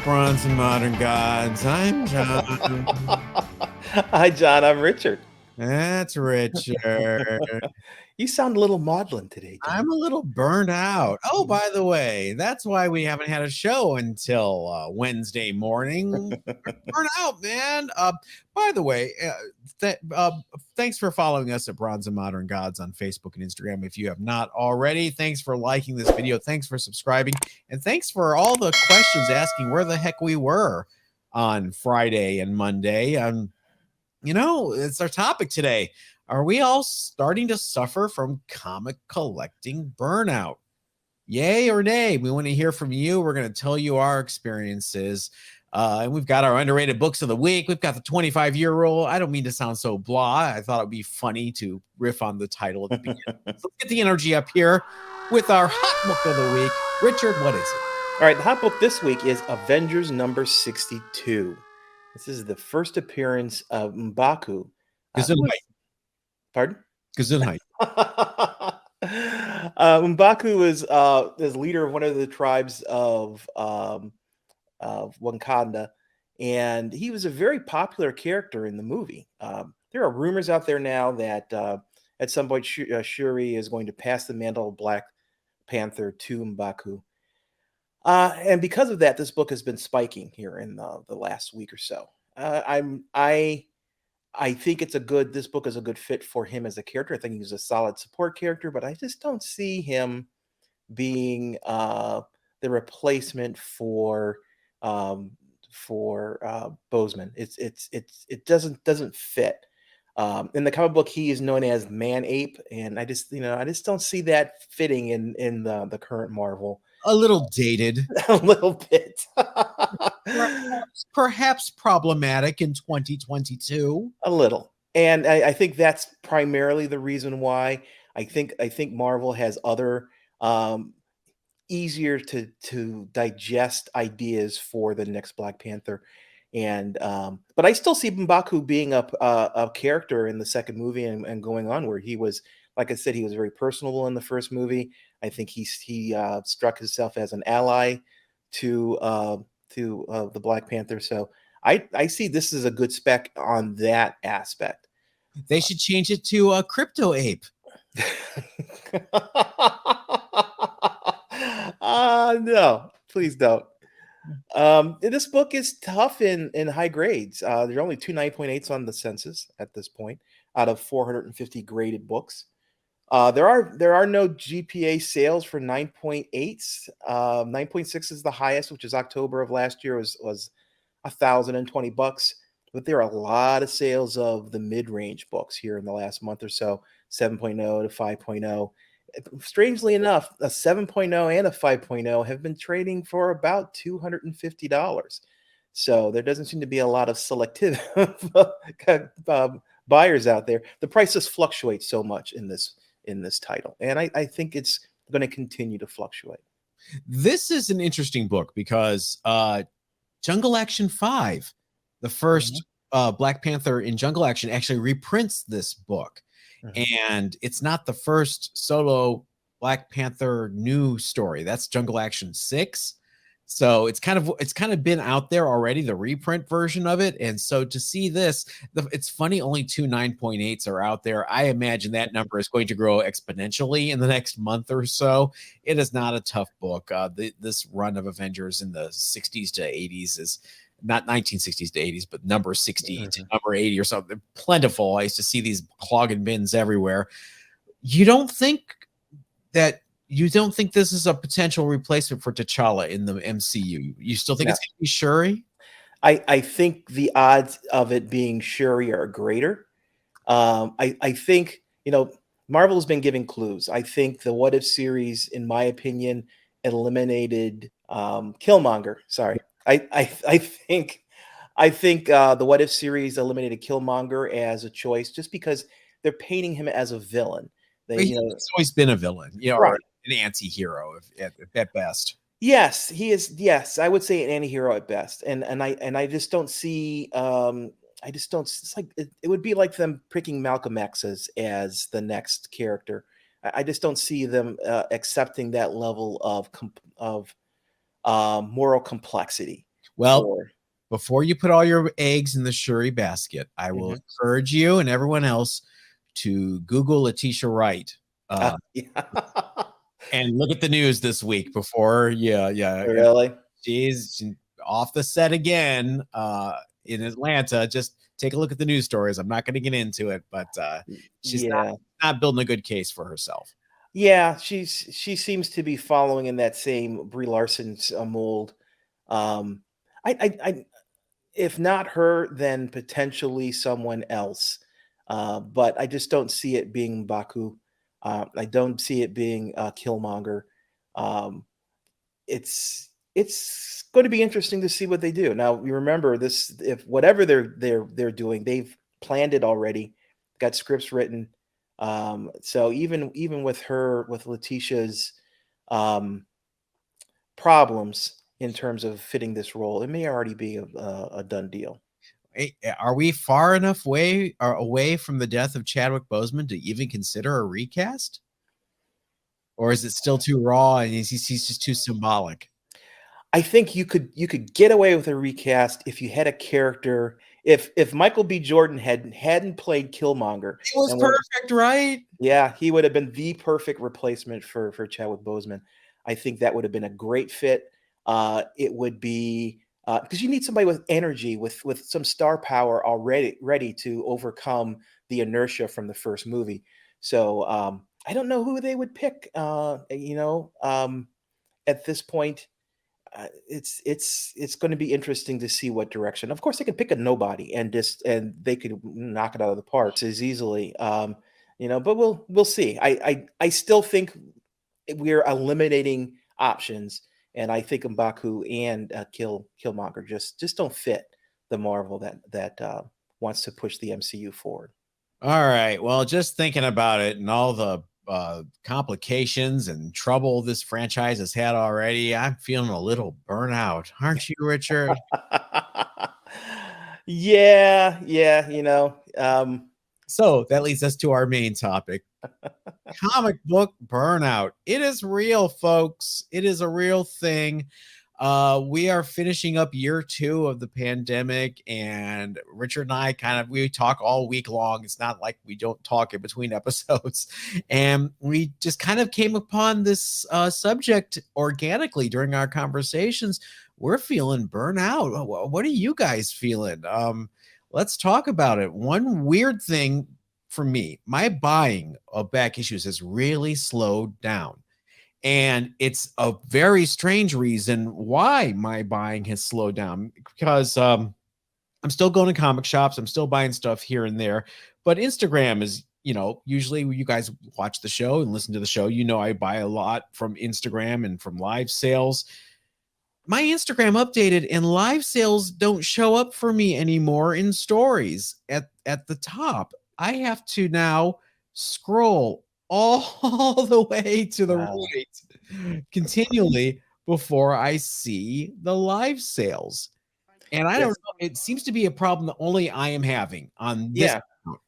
Bronze and Modern Gods. I'm John. Hi, John. I'm Richard. That's Richard. You sound a little maudlin today, I'm John. a little burned out. Oh, by the way, that's why we haven't had a show until Wednesday morning. Burnt out, man. By the way, thanks for following us at Bronze and Modern Gods on Facebook and Instagram. If you have not already, thanks for liking this video. Thanks for subscribing. And thanks for all the questions asking where the heck we were on Friday and Monday. It's our topic today. Are we all starting to suffer from comic collecting burnout? Yay or nay? We want to hear from you. We're going to tell you our experiences. And we've got our underrated books of the week. We've got the 25-year rule. I don't mean to sound so blah. I thought it'd be funny to riff on the title at the beginning. So let's get the energy up here with our hot book of the week. Richard, what is it? All right, the hot book this week is Avengers number 62. This is the first appearance of M'Baku. Pardon? Gesundheit. M'Baku is leader of one of the tribes of Wakanda, and he was a very popular character in the movie. There are rumors out there now that at some point Shuri is going to pass the mantle of Black Panther to M'Baku. And because of that, this book has been spiking here in the last week or so. I think this book is a good fit for him as a character. I think he's a solid support character, but I just don't see him being the replacement for Bozeman. It doesn't fit. In the comic book, he is known as Man Ape, and I just don't see that fitting in the current Marvel. A little dated. A little bit. perhaps problematic in 2022. A little. And I think that's primarily the reason why. I think Marvel has other easier to digest ideas for the next Black Panther. And but I still see M'Baku being a character in the second movie and going on, where he was, like I said, he was very personable in the first movie. I think he struck himself as an ally to the Black Panther. So I see this as a good spec on that aspect. They should change it to a Crypto Ape. No, please don't. This book is tough in high grades. There are only 2 9.8s on the census at this point out of 450 graded books. There are no GPA sales for 9.8s. 9.6 is the highest, which is October of last year was $1,020. But there are a lot of sales of the mid-range books here in the last month or so, 7.0 to 5.0. Strangely enough, a 7.0 and a 5.0 have been trading for about $250. So there doesn't seem to be a lot of selective buyers out there. The prices fluctuate so much in this title, and I think it's going to continue to fluctuate. This is an interesting book because Jungle Action 5, the first Black Panther in Jungle Action, actually reprints this book. And it's not the first solo Black Panther new story. That's Jungle Action 6. So it's kind of been out there already, the reprint version of it. And so to see this, it's funny, only 2 9.8s are out there. I imagine that number is going to grow exponentially in the next month or so. It is not a tough book. This run of Avengers in the 60s to 80s is not 1960s to 80s, but number 60 to number 80 or something. Plentiful. I used to see these clogging bins everywhere. You don't think this is a potential replacement for T'Challa in the MCU? You still think it's going to be Shuri? I think the odds of it being Shuri are greater. I think, Marvel has been giving clues. I think the What If series, in my opinion, eliminated Killmonger. Sorry. I think the What If series eliminated Killmonger as a choice just because they're painting him as a villain. He's always been a villain, right. Or an anti-hero at best. Yes, he is. Yes, I would say an anti-hero at best. And I just don't see. It's like it would be like them picking Malcolm X as the next character. I just don't see them accepting that level of moral complexity. Well, Or before you put all your eggs in the Shuri basket, I will Mhm. encourage you and everyone else to Google Letitia Wright Yeah. and look at the news this week before and Really? she's off the set again in Atlanta. Just take a look at the news stories. I'm not going to get into it, but she's Yeah. not building a good case for herself. Yeah, she seems to be following in that same Brie Larson's, mold. Um, I if not her, then potentially someone else. But I just don't see it being Baku. I don't see it being, Killmonger. Um, it's going to be interesting to see what they do. Now, you remember this: if whatever they're doing, they've planned it already, got scripts written. So even with her with Letitia's um, problems in terms of fitting this role, it may already be a done deal. Are we far enough away from the death of Chadwick Boseman to even consider a recast? Or is it still too raw and he's just too symbolic? I think you could get away with a recast if you had a character. If Michael B. Jordan hadn't played Killmonger It was and was perfect, right? yeah, he would have been the perfect replacement for Chadwick Boseman. I think that would have been a great fit. It would be because you need somebody with energy, with some star power already ready to overcome the inertia from the first movie. So I don't know who they would pick. At this point, it's going to be interesting to see what direction. Of course, they could pick a nobody and they could knock it out of the park as easily. But we'll see. I still think we're eliminating options, and I think M'Baku and Killmonger just don't fit the Marvel that wants to push the MCU forward. All right. Well, just thinking about it and all the complications and trouble this franchise has had already, I'm feeling a little burnout. Aren't you, Richard? Yeah, yeah, So that leads us to our main topic, comic book burnout. It is real, folks. It is a real thing. We are finishing up year 2 of the pandemic, and Richard and I we talk all week long. It's not like we don't talk in between episodes. And we just kind of came upon this subject organically during our conversations. We're feeling burnout. What are you guys feeling? Let's talk about it. One weird thing for me, my buying of back issues has really slowed down. And it's a very strange reason why my buying has slowed down because I'm still going to comic shops. I'm still buying stuff here and there. But Instagram is, usually when you guys watch the show and listen to the show, I buy a lot from Instagram and from live sales. My Instagram updated and live sales don't show up for me anymore in stories at the top. I have to now scroll all the way to the Wow. right continually before I see the live sales. And I don't Yes. know, it seems to be a problem that only I am having on this Yeah. account.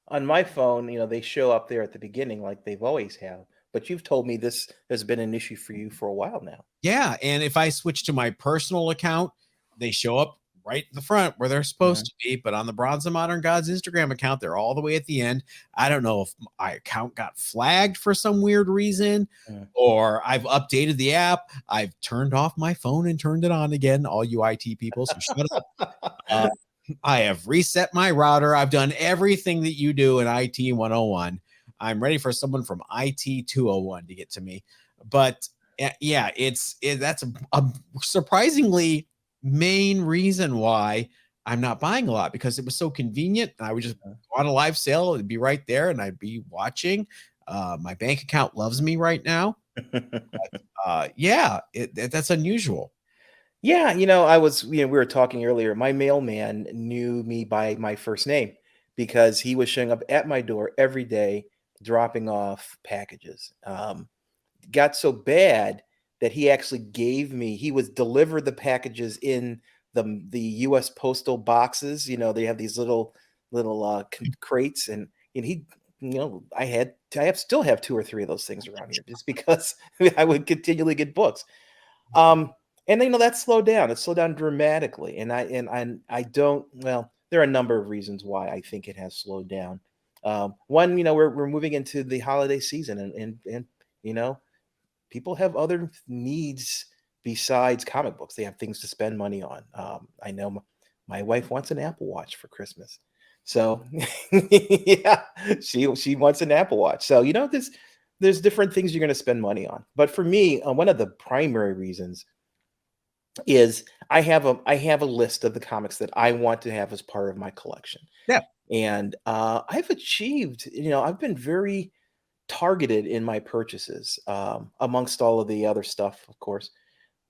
On my phone, they show up there at the beginning like they've always have. But you've told me this has been an issue for you for a while now. Yeah, and if I switch to my personal account, they show up right in the front where they're supposed Mhm. to be, but on the Bronze and Modern Gods Instagram account, they're all the way at the end. I don't know if my account got flagged for some weird reason, Mm. or I've updated the app. I've turned off my phone and turned it on again, all you IT people, so shut up. Uh, I have reset my router. I've done everything that you do in IT 101. I'm ready for someone from IT 201 to get to me. But yeah, that's a surprisingly main reason why I'm not buying a lot, because it was so convenient. I would just go on a live sale, it'd be right there, and I'd be watching. My bank account loves me right now. Yeah, that's unusual. Yeah, we were talking earlier. My mailman knew me by my first name because he was showing up at my door every day, dropping off packages. Got so bad that he actually he was delivered the packages in the U.S. postal boxes. They have these little crates, and still have two or three of those things around here just because I would continually get books. Um, And that's slowed down. It's slowed down dramatically. And I don't. Well, there are a number of reasons why I think it has slowed down. One, we're moving into the holiday season, and you know, people have other needs besides comic books. They have things to spend money on. I know my wife wants an Apple Watch for Christmas, so yeah, she wants an Apple Watch. So there's different things you're going to spend money on. But for me, one of the primary reasons is I have a list of the comics that I want to have as part of my collection, Yeah. and I've achieved. I've been very targeted in my purchases, amongst all of the other stuff, of course.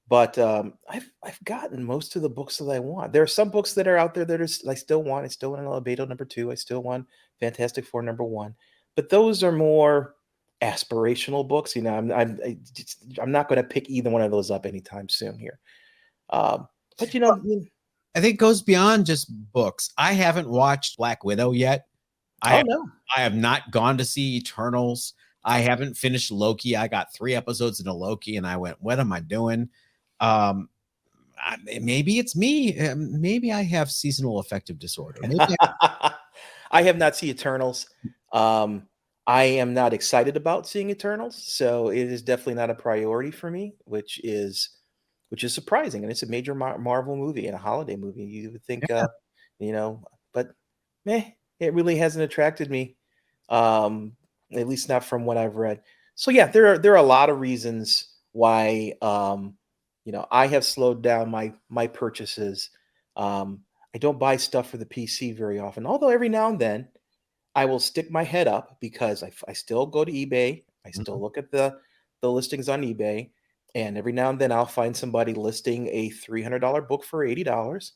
But I've gotten most of the books that I want. There are some books that are out there that I still want. I still want Albedo #2. I still want Fantastic Four #1. But those are more aspirational books. I'm not going to pick either one of those up anytime soon here. But I think it goes beyond just books. I haven't watched Black Widow yet. I oh have, no, I have not gone to see Eternals. I haven't finished Loki. I got 3 episodes into Loki and I went, what am I doing? Maybe it's me. Maybe I have seasonal affective disorder. Maybe I have not seen Eternals. I am not excited about seeing Eternals, so it is definitely not a priority for me, which is surprising. And it's a major Marvel movie and a holiday movie. You would think, you know, but it really hasn't attracted me, at least not from what I've read. So yeah, there are a lot of reasons why I have slowed down my purchases. I don't buy stuff for the PC very often, although every now and then I will stick my head up because I still go to eBay. I still look at the listings on eBay, and every now and then I'll find somebody listing a $300 book for $80,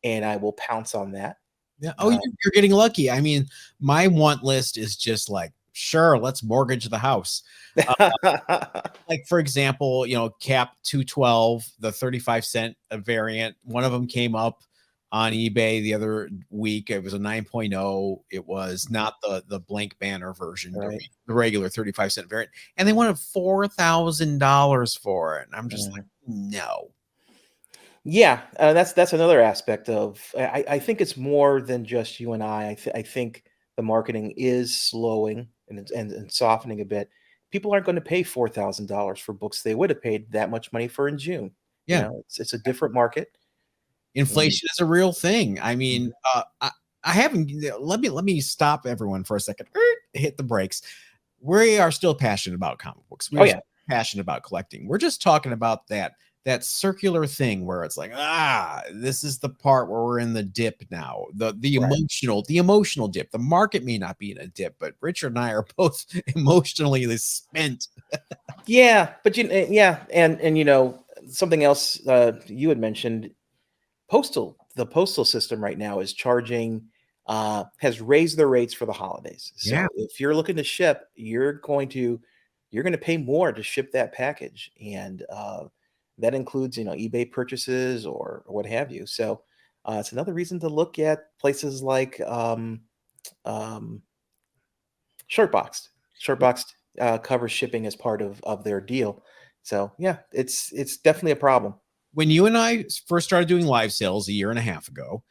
and I will pounce on that. Yeah. Oh, you're getting lucky. I mean, my want list is just like, sure, let's mortgage the house. Like for example, Cap 212, the 35-cent variant. One of them came up on eBay the other week. It was a 9.0. It was not the blank banner version, Right. the regular 35-cent variant, and they wanted $4,000 for it. And I'm just like, no. Yeah, that's another aspect of. I think it's more than just you and I. I think the marketing is slowing and softening a bit. People aren't going to pay $4,000 for books they would have paid that much money for in June. Yeah. It's a different market. Inflation is a real thing. I mean, Mhm. I haven't. Let me stop everyone for a second. Hit the brakes. We are still passionate about comic books. Oh We're yeah, passionate about collecting. We're just talking about that circular thing where it's like, this is the part where we're in the dip now. The right. emotional dip. The market may not be in a dip, but Richard and I are both emotionally spent. Yeah, but yeah, and something else you had mentioned. The postal system right now is charging has raised their rates for the holidays. Yeah. So if you're looking to ship, you're going to pay more to ship that package, and that includes eBay purchases or what have you. So it's another reason to look at places like um, Shirtboxed. Shirtboxed covers shipping as part of their deal. So yeah, it's definitely a problem. When you and I first started doing live sales a year and a half ago,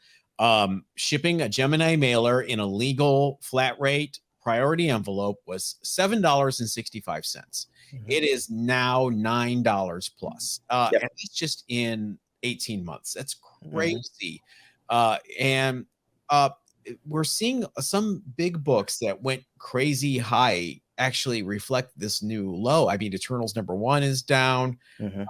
shipping a Gemini mailer in a legal flat rate priority envelope was $7.65. Mhm. It is now $9 plus. Yep. And that's just in 18 months. That's Mhm. crazy. And uh, we're seeing some big books that went crazy high actually reflect this new low. I mean, Eternals #1 is down. Mhm.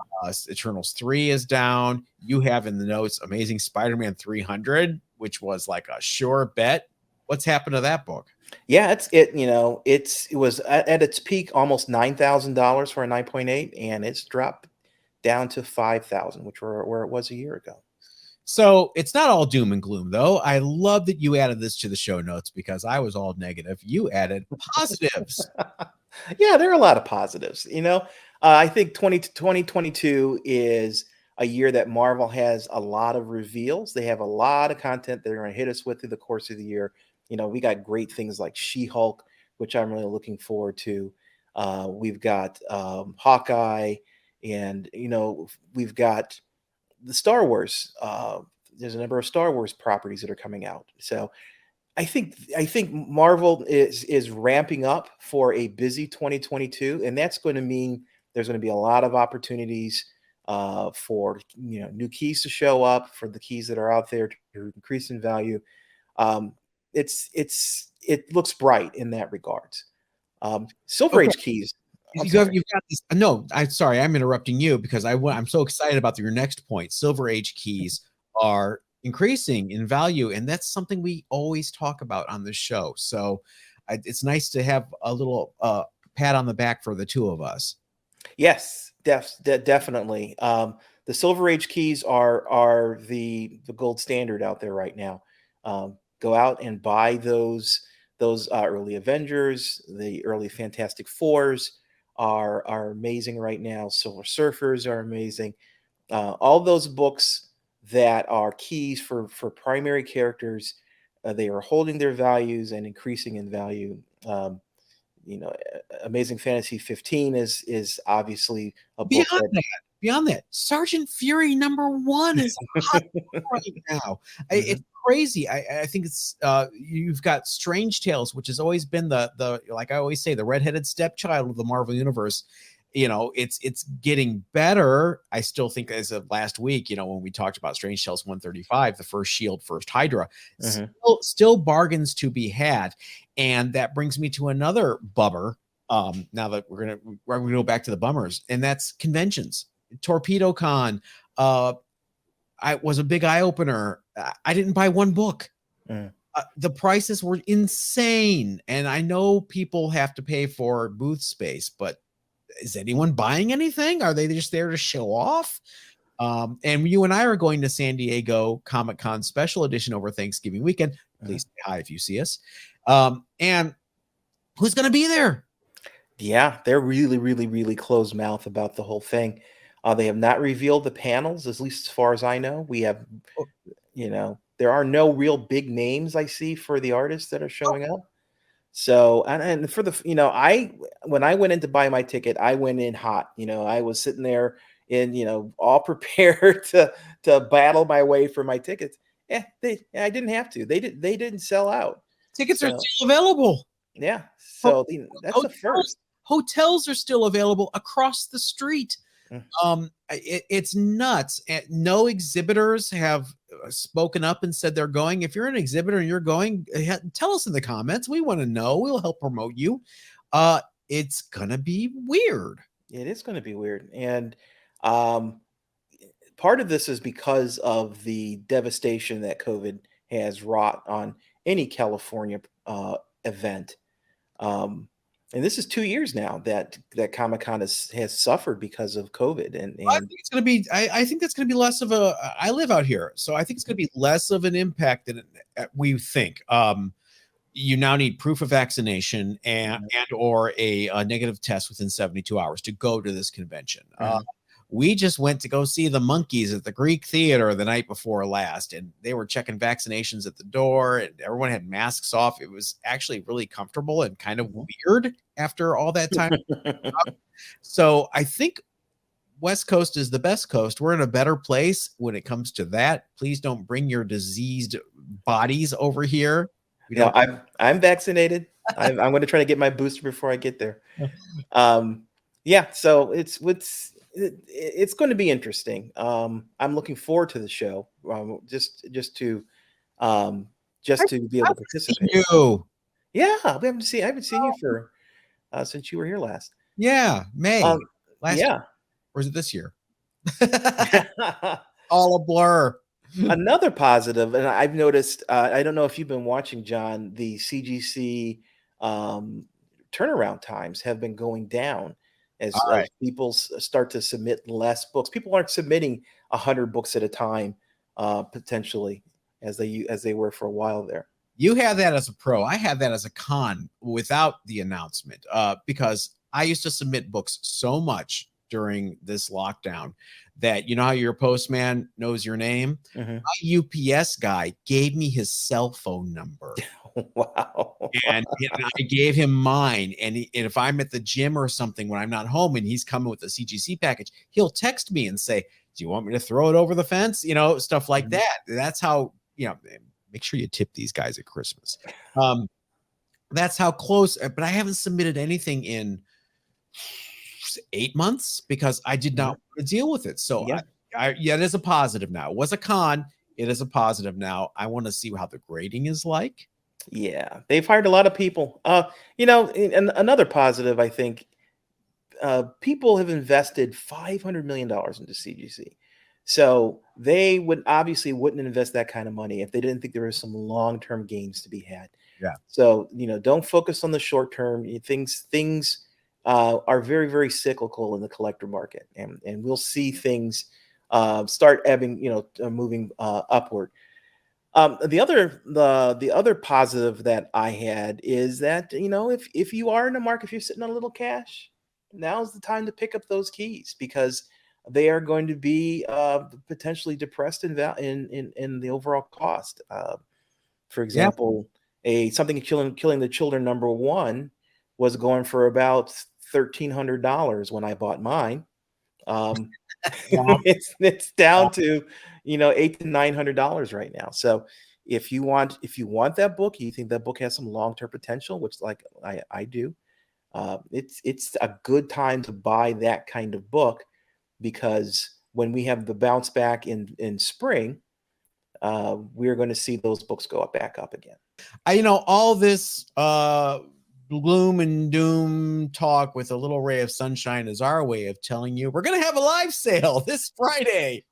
Eternals 3 is down. You have in the notes Amazing Spider-Man 300, which was like a sure bet. What's happened to that book? Yeah, it was at its peak almost $9,000 for a 9.8, and it's dropped down to 5,000, which were where it was a year ago. So it's not all doom and gloom, though. I love that you added this to the show notes because I was all negative. You added positives. Yeah, there are a lot of positives. I think 2022 is a year that Marvel has a lot of reveals. They have a lot of content they're going to hit us with through the course of the year. We got great things like She-Hulk, which I'm really looking forward to. We've got Hawkeye, and we've got the Star Wars. There's a number of Star Wars properties that are coming out. So I think Marvel is ramping up for a busy 2022, and that's going to mean there's going to be a lot of opportunities for new keys to show up, for the keys that are out there to increase in value. Um, it looks bright in that regards. Silver Okay. Age keys. I'm You've sorry. got this. No, I'm sorry. I'm interrupting you because I'm so excited about your next point. Silver Age keys are increasing in value, and that's something we always talk about on this show. So it's nice to have a little pat on the back for the two of us. Yes, definitely. The Silver Age keys are the gold standard out there right now. Go out and buy those early Avengers, the early Fantastic Fours are amazing right now. Silver Surfers are amazing. All those books that are keys for primary characters, they are holding their values and increasing in value. You know, Amazing Fantasy 15 is obviously a book Beyond that that, beyond that, Sergeant Fury #1 is hot right now. It's Mhm, crazy. I think it's you've got Strange Tales, which has always been the like I always say, the redheaded stepchild of the Marvel universe. It's getting better. I still think as of last week, when we talked about Strange Tales 135, the first Shield, first Hydra, mhm. still bargains to be had. And that brings me to another bummer. Now that we're gonna go back to the bummers, and that's conventions. Torpedo Con, I was a big eye opener. I didn't buy one book. Mm. The prices were insane, and I know people have to pay for booth space, but is anyone buying anything? Are they just there to show off? And you and I are going to San Diego Comic-Con special edition over Thanksgiving weekend. Mhm. Please say hi if you see us. And who's going to be there? Yeah, they're really, really, really closed mouth about the whole thing. They have not revealed the panels, at least as far as I know. Oh, There are no real big names I see for the artists that are showing up. So, and for when I went in to buy my ticket, I went in hot. I was sitting there all prepared to battle my way for my tickets. I didn't have to. They didn't sell out. tickets are So, still available. yeah. Ho- So, that's a Hotels, first. hotels are still available across the street. Mm. It's nuts. And no exhibitors have spoken up and said they're going. If you're an exhibitor and you're going, tell us in the comments. We want to know. We'll help promote you. It's gonna be weird. It is going to be weird. And um, part of this is because of the devastation that COVID has wrought on any California event. Um, and this is 2 years now that Comic Con has suffered because of COVID. And I and think it's gonna be. I think that's gonna be less of a. I live out here, so I think it's gonna be less of an impact than we think. You now need proof of vaccination and or a negative test within 72 hours to go to this convention. Mhm. We just went to go see the Monkees at the Greek Theater the night before last, and they were checking vaccinations at the door, and everyone had masks off. It was actually really comfortable and kind of Mhm. weird after all that time. So I think West Coast is the best coast. We're in a better place when it comes to that. Please don't bring your diseased bodies over here. We Yeah, don't. I'm vaccinated. I'm going to try to get my booster before I get there. Um, yeah, so it's going to be interesting. I'm looking forward to the show. Um, I just to be able to haven't seen participate. you. Yeah, I haven't seen you for since you were here last. Yeah, May Um, last year, yeah. or is it this year? All a blur. Another positive, and I've noticed. I don't know if you've been watching, John. The CGC um, turnaround times have been going down All as right. people start to submit less books. People aren't submitting 100 books at a time, potentially, as they were for a while there. You have that as a pro. I have that as a con without the announcement, because I used to submit books so much during this lockdown that how your postman knows your name. Mhm. My UPS guy gave me his cell phone number. Wow. And I gave him mine. And if I'm at the gym or something when I'm not home and he's coming with a CGC package, he'll text me and say, "Do you want me to throw it over the fence?" Stuff like that. That's how, make sure you tip these guys at Christmas. That's how close, but I haven't submitted anything in 8 months because I did not Yeah. want to deal with it. So Yeah. yeah, it is a positive now. It was a con. It is a positive now. I want to see how the grading is like. Yeah. They've hired a lot of people. And another positive, I think, people have invested $500 million into CGC. So they wouldn't invest that kind of money if they didn't think there was some long-term gains to be had. Yeah. So, don't focus on the short term. Things are very, very cyclical in the collector market, and we'll see things start ebbing, moving upward. The other positive that I had is that, if you are in the market, if you're sitting on a little cash, now's the time to pick up those keys, because they are going to be potentially depressed in the overall cost. For Yeah. example, a something killing the children #1 was going for about $1,300 when I bought mine. Um, Wow. it's down to $800 to $900 right now. So if you want that book, you think that book has some long-term potential, which, like, I do. It's a good time to buy that kind of book, because when we have the bounce back in spring, we're going to see those books go back up again. All this gloom and doom talk with a little ray of sunshine is our way of telling you we're going to have a live sale this Friday,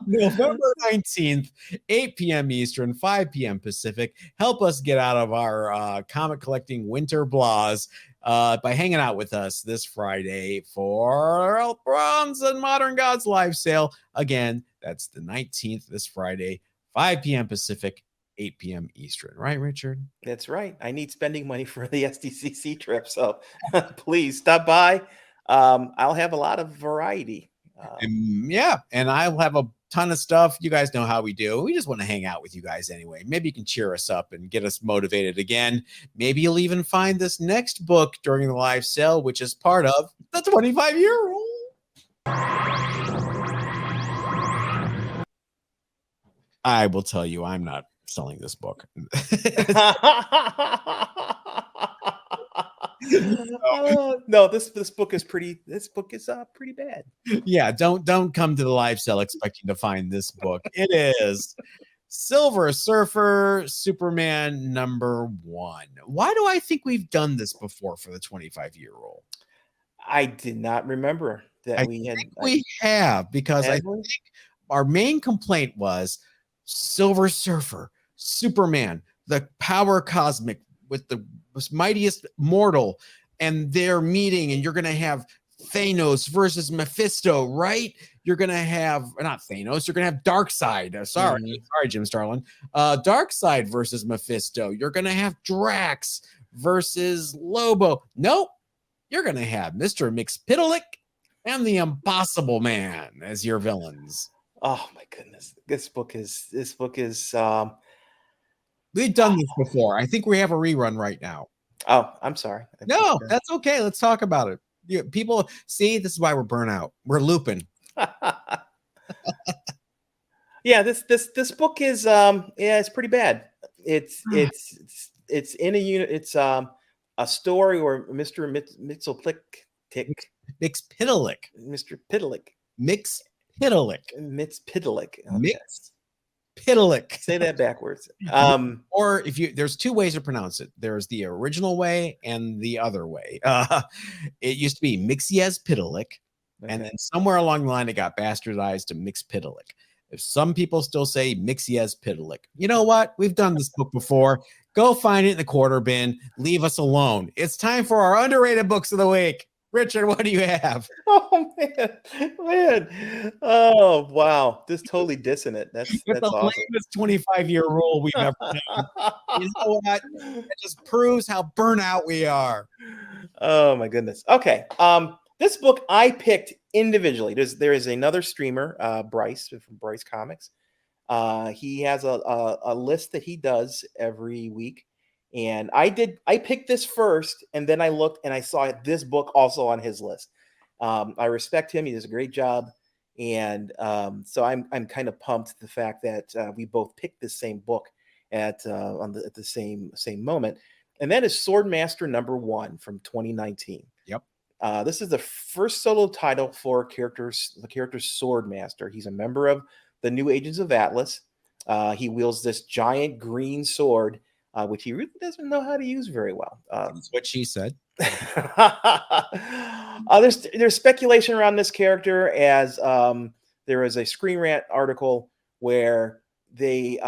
November 19th, 8 p.m. Eastern, 5 p.m. Pacific. Help us get out of our comic collecting winter blahs by hanging out with us this Friday for Bronze and Modern Gods live sale. Again, that's the 19th, this Friday, 5 p.m. Pacific, 8 p.m. Eastern. Right, Richard? That's right. I need spending money for the SDCC trip, so please stop by. I'll have a lot of variety. And I'll have a ton of stuff. You guys know how we do. We just want to hang out with you guys anyway. Maybe you can cheer us up and get us motivated again. Maybe you'll even find this next book during the live sale, which is part of the 25-year rule. I will tell you, I'm not selling this book. No, this book is pretty bad. Yeah, don't come to the live sale expecting to find this book. It is Silver Surfer Superman #1. Why do I think we've done this before for the 25-year rule? I did not remember that We have, because I think our main complaint was Silver Surfer, Superman, the power cosmic with the mightiest mortal, and they're meeting, and you're going to have Thanos versus Mephisto, right? You're going to have, not Thanos, you're going to have Darkseid. Sorry, Jim Starlin. Darkseid versus Mephisto. You're going to have Drax versus Lobo. Nope. You're going to have Mr. Mxyzptlk and the Impossible Man as your villains. Oh my goodness. This book is We've done this before. I think we have a rerun right now. Oh, I'm sorry. No, that's okay. Let's talk about it. People see, this is why we're burnout. We're looping. Yeah, this book is it's pretty bad. It's in a unit. It's a story where Mr. Mxyzptlk, Mxyzptlk. Mr. Pidlick. Mxyzptlk. Mxyzptlk. Mxyzptlk. Say that backwards. Or there's two ways to pronounce it. There's the original way and the other way. It used to be Mxyzptlk, and then somewhere along the line it got bastardized to Mxyzptlk. If some people still say Mxyzptlk, you know what? We've done this book before. Go find it in the quarter bin. Leave us alone. It's time for our underrated books of the week. Richard, what do you have? Oh man. Oh wow. This totally dissonant. That's the awesome. lamest 25-year rule we've ever done. You know what? It just proves how burnout we are. Oh my goodness. Okay. This book I picked individually. There is another streamer, Bryce from Bryce Comics. He has a list that he does every week. And I picked this first, and then I looked and I saw this book also on his list. I respect him. He does a great job. And so I'm kind of pumped the fact that we both picked the same book at at the same moment, and that is Swordmaster #1 from 2019. Yep. This is the first solo title for the character Swordmaster. He's a member of the New Agents of Atlas. He wields this giant green sword, which he really doesn't know how to use very well. That's what she said. There's speculation around this character, as there is a Screen Rant article where they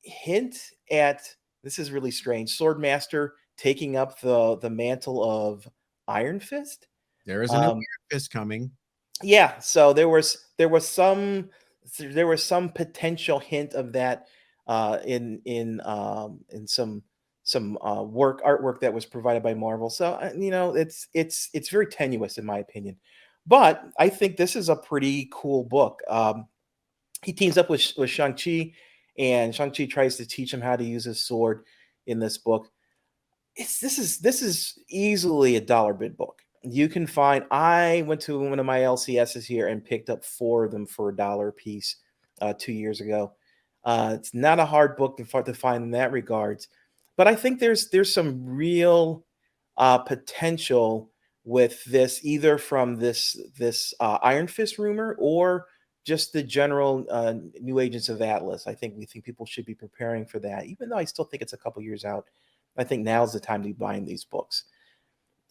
hint at, this is really strange, Swordmaster taking up the mantle of Iron Fist. There is a new Iron Fist coming. Yeah, so there was some potential hint of that in some artwork that was provided by Marvel. So it's very tenuous in my opinion, but I think this is a pretty cool book. He teams up with Shang-Chi, and Shang-Chi tries to teach him how to use his sword in this book. This is easily a dollar bid book. You can find, I went to one of my LCSs here and picked up 4 of them for $1 a piece 2 years ago. It's not a hard book to find in that regards, but I think there's some real potential with this, either from this Iron Fist rumor or just the general New Agents of Atlas. We think people should be preparing for that, even though I still think it's a couple years out. I think now's the time to be buying these books.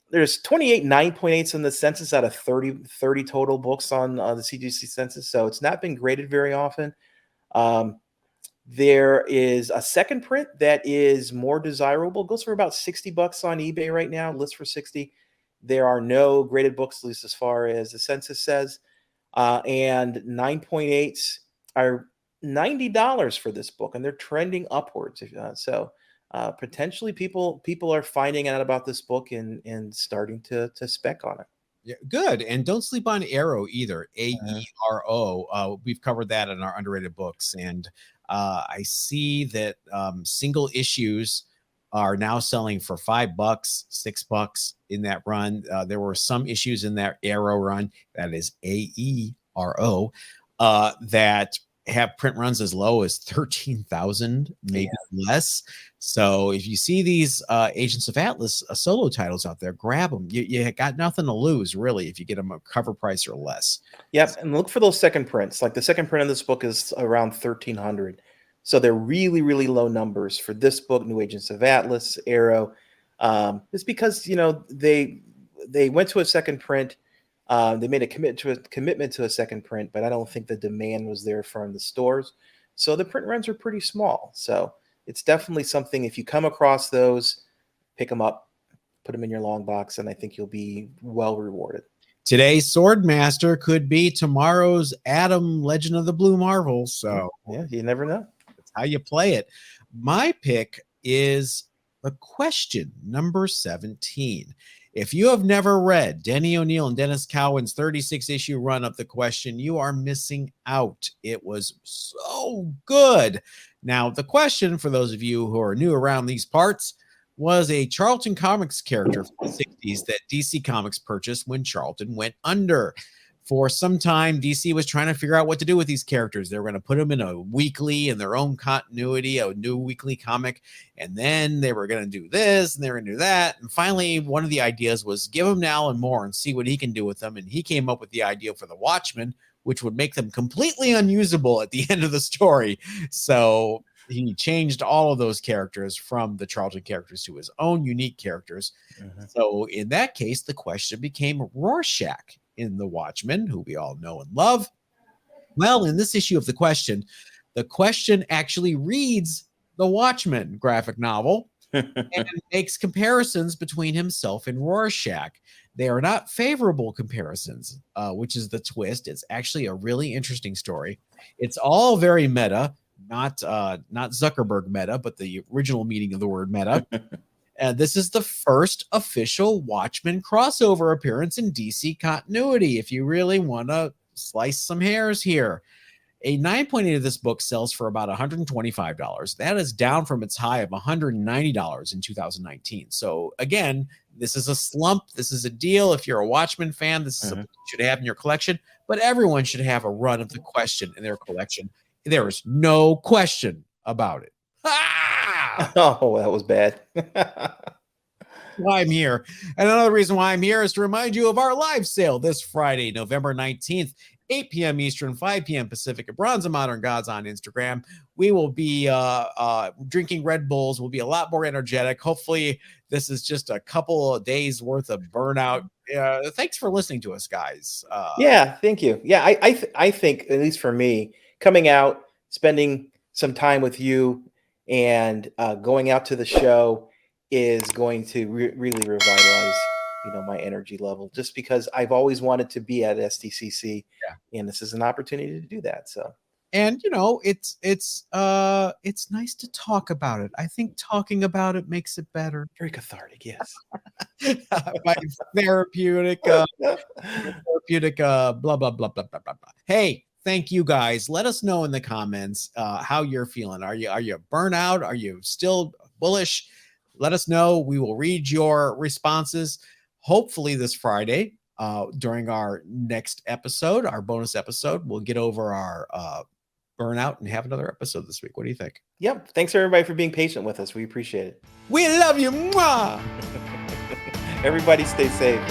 There's 28 9.8s in the census out of 30 total books on the CGC census, so it's not been graded very often. There is a second print that is more desirable. It goes for about $60 on eBay right now, lists for 60. There are no graded books, at least as far as the census says. And 9.8s are $90 for this book, and they're trending upwards. So potentially people are finding out about this book and starting to spec on it. Yeah, good. And don't sleep on Arrow either. AERO. We've covered that in our underrated books. And I see that single issues are now selling for $5, $6 in that run. There were some issues in that Arrow run, that is AERO, that have print runs as low as 13,000, maybe less. So if you see these Agents of Atlas solo titles out there, grab them. You got nothing to lose, really, if you get them a cover price or less. Yep, and look for those second prints. Like the second print of this book is around 1,300. So they're really, really low numbers for this book, New Agents of Atlas, Arrow. It's because, they went to a second print. They made a commitment to a second print, but I don't think the demand was there from the stores. So the print runs are pretty small. So it's definitely something, if you come across those, pick them up, put them in your long box, and I think you'll be well rewarded. Today's Swordmaster could be tomorrow's Adam, Legend of the Blue Marvel. So yeah, you never know. That's how you play it. My pick is the Question #17. If you have never read Denny O'Neil and Dennis Cowan's 36-issue run of The Question, you are missing out. It was so good. Now, The Question, for those of you who are new around these parts, was a Charlton Comics character from the 60s that DC Comics purchased when Charlton went under. For some time, DC was trying to figure out what to do with these characters. They were going to put them in a weekly in their own continuity, a new weekly comic, and then they were going to do this and they were going to do that. And finally, one of the ideas was give them to Alan Moore and see what he can do with them. And he came up with the idea for the Watchmen, which would make them completely unusable at the end of the story. So he changed all of those characters from the Charlton characters to his own unique characters. So in that case, the Question became Rorschach in the Watchmen, who we all know and love. Well, in this issue of the Question actually reads the Watchmen graphic novel and makes comparisons between himself and Rorschach. They are not favorable comparisons, which is the twist. It's actually a really interesting story. It's all very meta, not Zuckerberg meta, but the original meaning of the word meta. And this is the first official Watchmen crossover appearance in DC continuity, if you really want to slice some hairs here. A 9.8 of this book sells for about $125. That is down from its high of $190 in 2019. So again, this is a slump. This is a deal. If you're a Watchmen fan, this is a book you should have in your collection. But everyone should have a run of the Question in their collection. There is no question about it. Ah! Oh, that was bad. Why I'm here. And another reason why I'm here is to remind you of our live sale this Friday, November 19th, 8 p.m. Eastern, 5 p.m. Pacific at Bronze and Modern Gods on Instagram. We will be drinking Red Bulls. We'll be a lot more energetic. Hopefully, this is just a couple of days worth of burnout. Thanks for listening to us, guys. Yeah, thank you. Yeah, I think, at least for me, coming out, spending some time with you, and going out to the show is going to really revitalize, my energy level. Just because I've always wanted to be at SDCC, and this is an opportunity to do that. So, and it's nice to talk about it. I think talking about it makes it better. Very cathartic, yes. My therapeutic, blah blah blah blah blah blah blah. Hey, thank you guys. Let us know in the comments how you're feeling. Are you burnout? Are you still bullish? Let us know. We will read your responses hopefully this Friday during our next episode, our bonus episode. We'll get over our burnout and have another episode this week. What do you think? Yep. Thanks everybody for being patient with us. We appreciate it. We love you. Mwah! Everybody stay safe.